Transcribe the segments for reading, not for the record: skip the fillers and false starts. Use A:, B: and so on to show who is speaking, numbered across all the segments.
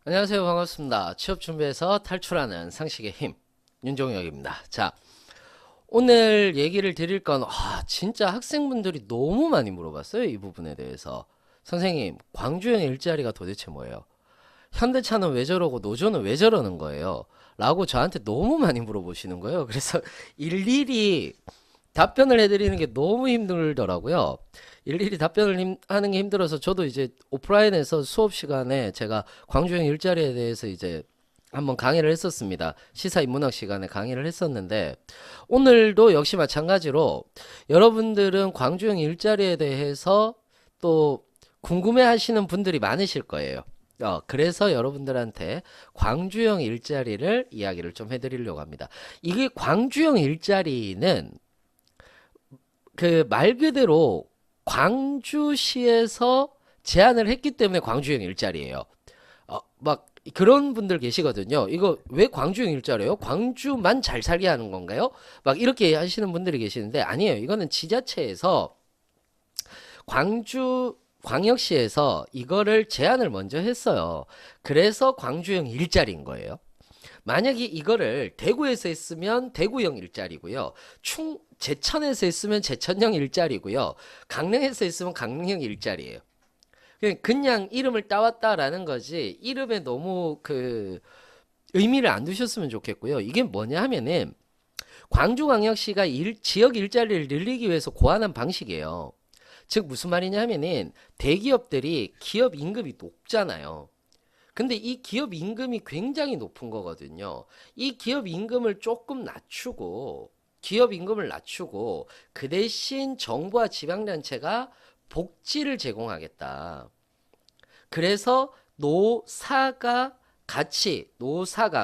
A: 안녕하세요. 반갑습니다. 취업 준비해서 탈출하는 상식의 힘, 윤종혁입니다. 자, 오늘 얘기를 드릴 건, 진짜 학생분들이 너무 많이 물어봤어요. 이 부분에 대해서. 선생님, 광주형 일자리가 도대체 뭐예요? 현대차는 왜 저러고 노조는 왜 저러는 거예요? 라고 저한테 너무 많이 물어보시는 거예요. 그래서 일일이 답변을 해드리는 게 너무 힘들더라고요. 일일이 하는 게 힘들어서 저도 이제 오프라인에서 수업 시간에 제가 광주형 일자리에 대해서 이제 한번 강의를 했었습니다. 시사인문학 시간에 강의를 했었는데 오늘도 역시 마찬가지로 여러분들은 광주형 일자리에 대해서 또 궁금해 하시는 분들이 많으실 거예요. 그래서 여러분들한테 광주형 일자리를 이야기를 좀 해드리려고 합니다. 이게 광주형 일자리는 그 말 그대로 광주시에서 제안을 했기 때문에 광주형 일자리예요. 막 그런 분들 계시거든요. 이거 왜 광주형 일자리예요? 광주만 잘 살게 하는 건가요? 막 이렇게 하시는 분들이 계시는데 아니에요. 이거는 지자체에서 광주 광역시에서 이거를 제안을 먼저 했어요. 그래서 광주형 일자리인 거예요. 만약에 이거를 대구에서 했으면 대구형 일자리고요. 제천에서 했으면 제천형 일자리고요. 강릉에서 했으면 강릉형 일자리예요. 그냥 이름을 따왔다라는 거지 이름에 너무 그 의미를 안 두셨으면 좋겠고요. 이게 뭐냐 하면은 광주광역시가 지역 일자리를 늘리기 위해서 고안한 방식이에요. 즉 무슨 말이냐 하면은 대기업들이 기업 임금이 높잖아요. 근데 이 기업 임금이 굉장히 높은 거거든요. 이 기업 임금을 조금 낮추고 기업 임금을 낮추고 그 대신 정부와 지방단체가 복지를 제공하겠다. 그래서 노사가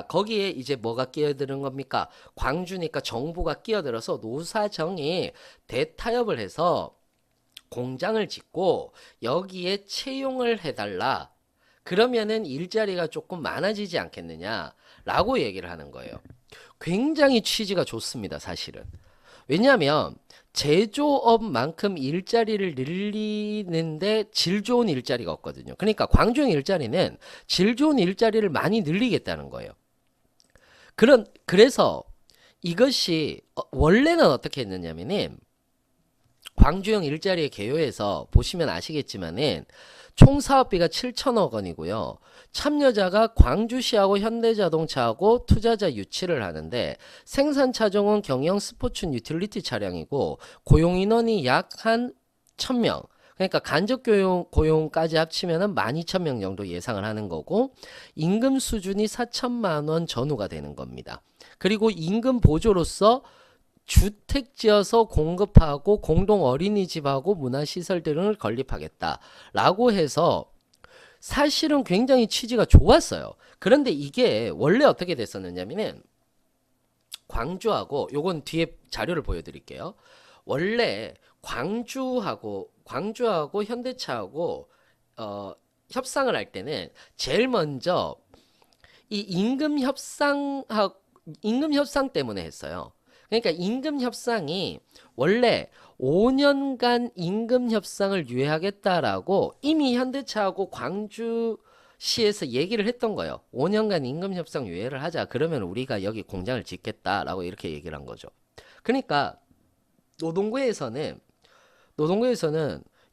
A: 거기에 이제 뭐가 끼어드는 겁니까? 광주니까 정부가 끼어들어서 노사정이 대타협을 해서 공장을 짓고 여기에 채용을 해달라. 그러면은 일자리가 조금 많아지지 않겠느냐라고 얘기를 하는 거예요. 굉장히 취지가 좋습니다, 사실은. 왜냐하면 제조업만큼 일자리를 늘리는데 질 좋은 일자리가 없거든요. 그러니까 광주형 일자리는 질 좋은 일자리를 많이 늘리겠다는 거예요. 그래서 이것이 원래는 어떻게 했느냐면은 광주형 일자리의 개요에서 보시면 아시겠지만은 총 사업비가 7천억 원이고요. 참여자가 광주시하고 현대자동차하고 투자자 유치를 하는데 생산 차종은 경영 스포츠 유틸리티 차량이고 고용 인원이 약 한 1,000명. 그러니까 간접 고용까지 합치면은 12,000명 정도 예상을 하는 거고 임금 수준이 4천만 원 전후가 되는 겁니다. 그리고 임금 보조로서 주택 지어서 공급하고 공동 어린이집하고 문화시설 등을 건립하겠다라고 해서 사실은 굉장히 취지가 좋았어요. 그런데 이게 원래 어떻게 됐었느냐면은 광주하고 요건 뒤에 자료를 보여드릴게요. 원래 광주하고 현대차하고 협상을 할 때는 제일 먼저 이 임금 협상 때문에 했어요. 그러니까 임금 협상이 원래 5년간 임금 협상을 유예하겠다라고 이미 현대차하고 광주시에서 얘기를 했던 거예요. 5년간 임금 협상 유예를 하자. 그러면 우리가 여기 공장을 짓겠다라고 이렇게 얘기를 한 거죠. 그러니까 노동부에서는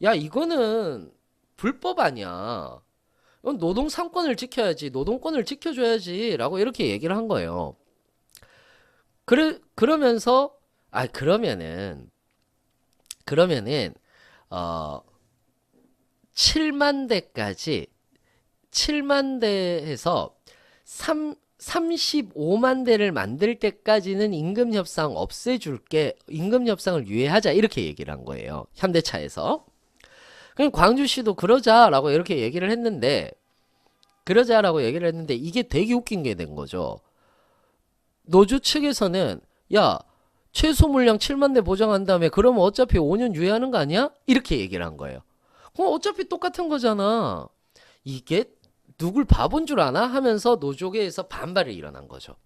A: 야 이거는 불법 아니야. 이건 노동 상권을 지켜야지. 노동권을 지켜줘야지라고 이렇게 얘기를 한 거예요. 그러면서 그러면은 어 7만 대까지 7만 대에서 35만 대를 만들 때까지는 임금 협상을 유예하자 이렇게 얘기를 한 거예요. 현대차에서. 그럼 광주시도 그러자라고 얘기를 했는데 이게 되게 웃긴 게 된 거죠. 노조 측에서는 야 최소 물량 7만 대 보장한 다음에 그러면 어차피 5년 유예하는 거 아니야? 이렇게 얘기를 한 거예요. 그럼 어차피 똑같은 거잖아. 이게 누굴 바본 줄 아나? 하면서 노조계에서 반발이 일어난 거죠.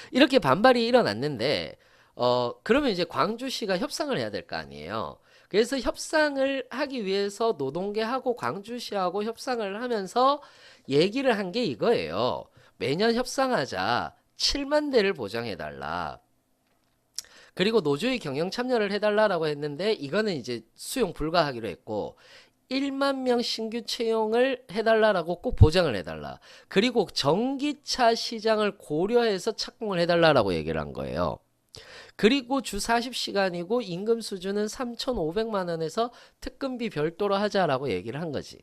A: 이렇게 반발이 일어났는데 그러면 이제 광주시가 협상을 해야 될 거 아니에요. 그래서 협상을 하기 위해서 노동계하고 광주시하고 협상을 하면서 얘기를 한 게 이거예요. 매년 협상하자. 7만 대를 보장해달라. 그리고 노조의 경영 참여를 해달라라고 했는데 이거는 이제 수용 불가하기로 했고 1만 명 신규 채용을 해달라라고 꼭 보장을 해달라. 그리고 전기차 시장을 고려해서 착공을 해달라라고 얘기를 한 거예요. 그리고 주 40시간이고 임금 수준은 3,500만 원에서 특근비 별도로 하자라고 얘기를 한 거지.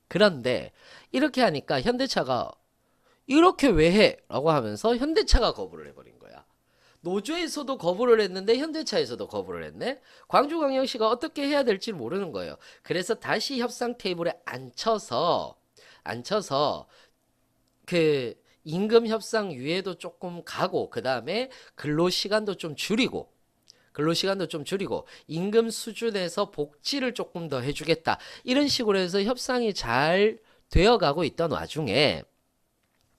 A: 그런데 이렇게 하니까 현대차가 이렇게 왜 해? 라고 하면서 현대차가 거부를 해버린 거야. 노조에서도 거부를 했는데 현대차에서도 거부를 했네. 광주광역시가 어떻게 해야 될지 모르는 거예요. 그래서 다시 협상 테이블에 앉혀서 그 임금 협상 유예도 조금 가고 그 다음에 근로시간도 좀 줄이고 임금 수준에서 복지를 조금 더 해주겠다. 이런 식으로 해서 협상이 잘 되어가고 있던 와중에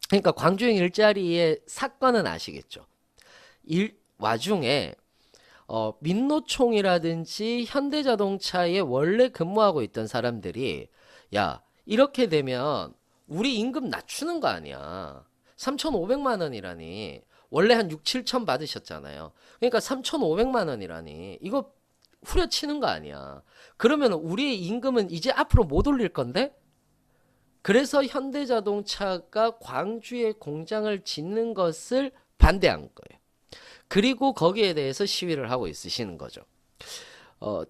A: 그러니까 광주형 일자리의 사건은 아시겠죠? 와중에 민노총이라든지 현대자동차에 원래 근무하고 있던 사람들이 야 이렇게 되면 우리 임금 낮추는 거 아니야. 3,500만 원이라니. 원래 한 6, 7천 받으셨잖아요. 그러니까 3,500만 원이라니. 이거 후려치는 거 아니야. 그러면 우리의 임금은 이제 앞으로 못 올릴 건데? 그래서 현대자동차가 광주에 공장을 짓는 것을 반대한 거예요. 그리고 거기에 대해서 시위를 하고 있으시는 거죠.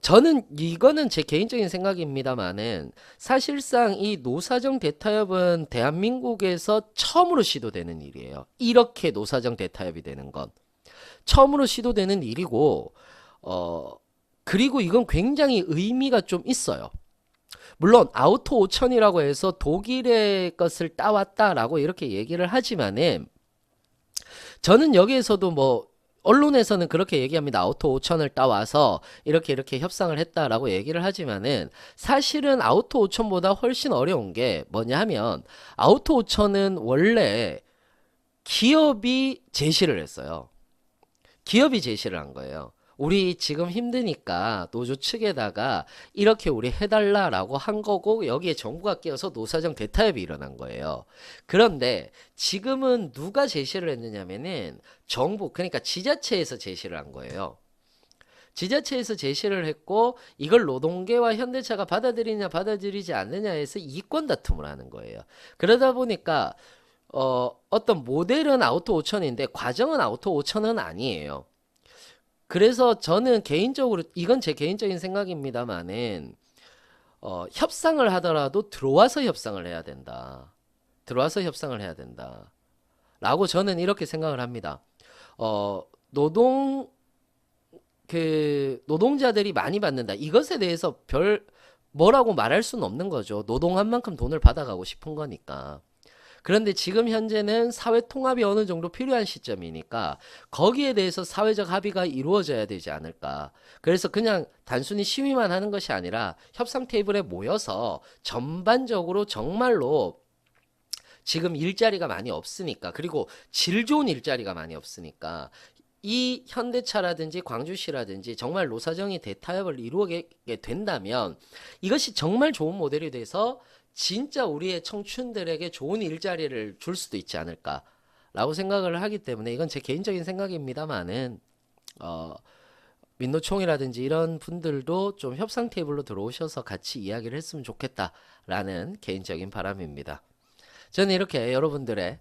A: 저는 이거는 제 개인적인 생각입니다만은 사실상 이 노사정 대타협은 대한민국에서 처음으로 시도되는 일이에요. 이렇게 노사정 대타협이 되는 건 처음으로 시도되는 일이고 그리고 이건 굉장히 의미가 좀 있어요. 물론 아우토 5000이라고 해서 독일의 것을 따왔다라고 이렇게 얘기를 하지만은 저는 여기에서도 뭐 언론에서는 그렇게 얘기합니다. 아우토 5000을 따와서 이렇게 협상을 했다라고 얘기를 하지만은 사실은 아우토 5000보다 훨씬 어려운 게 뭐냐 하면 아우토 5000은 원래 기업이 제시를 했어요. 기업이 제시를 한 거예요. 우리 지금 힘드니까 노조 측에다가 이렇게 우리 해달라라고 한 거고 여기에 정부가 끼어서 노사정 대타협이 일어난 거예요. 그런데 지금은 누가 제시를 했느냐면은 정부 그러니까 지자체에서 제시를 한 거예요. 지자체에서 제시를 했고 이걸 노동계와 현대차가 받아들이냐 받아들이지 않느냐에서 이권 다툼을 하는 거예요. 그러다 보니까 어떤 모델은 아우토 5000인데 과정은 아우토 5000은 아니에요. 그래서 저는 개인적으로 이건 제 개인적인 생각입니다만은 협상을 하더라도 들어와서 협상을 해야 된다. 들어와서 협상을 해야 된다. 라고 저는 이렇게 생각을 합니다. 노동자들이 많이 받는다. 이것에 대해서 별 뭐라고 말할 수는 없는 거죠. 노동한 만큼 돈을 받아가고 싶은 거니까. 그런데 지금 현재는 사회 통합이 어느 정도 필요한 시점이니까 거기에 대해서 사회적 합의가 이루어져야 되지 않을까. 그래서 그냥 단순히 시위만 하는 것이 아니라 협상 테이블에 모여서 전반적으로 정말로 지금 일자리가 많이 없으니까 그리고 질 좋은 일자리가 많이 없으니까 이 현대차라든지 광주시라든지 정말 노사정이 대타협을 이루게 된다면 이것이 정말 좋은 모델이 돼서 진짜 우리의 청춘들에게 좋은 일자리를 줄 수도 있지 않을까라고 생각을 하기 때문에 이건 제 개인적인 생각입니다만은 민노총이라든지 이런 분들도 좀 협상 테이블로 들어오셔서 같이 이야기를 했으면 좋겠다라는 개인적인 바람입니다. 저는 이렇게 여러분들의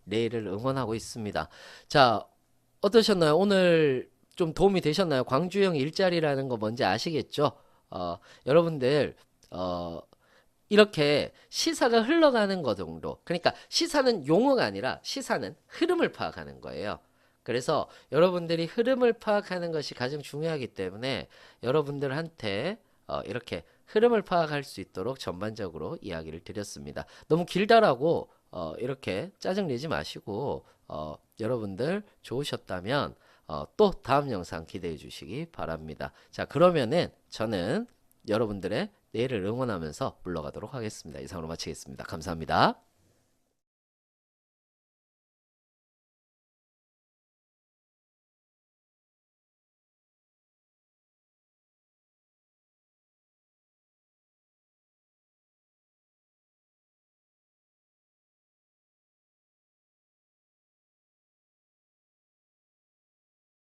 A: 내일을 응원하고 있습니다. 자, 어떠셨나요? 오늘 좀 도움이 되셨나요? 광주형 일자리라는 거 뭔지 아시겠죠? 여러분들 이렇게 시사가 흘러가는 것 정도. 그러니까 시사는 용어가 아니라 시사는 흐름을 파악하는 거예요. 그래서 여러분들이 흐름을 파악하는 것이 가장 중요하기 때문에 여러분들한테 이렇게 흐름을 파악할 수 있도록 전반적으로 이야기를 드렸습니다. 너무 길다라고 이렇게 짜증내지 마시고 여러분들 좋으셨다면 또 다음 영상 기대해 주시기 바랍니다. 자, 그러면은 저는 여러분들의 내일을 응원하면서 물러가도록 하겠습니다. 이상으로 마치겠습니다. 감사합니다.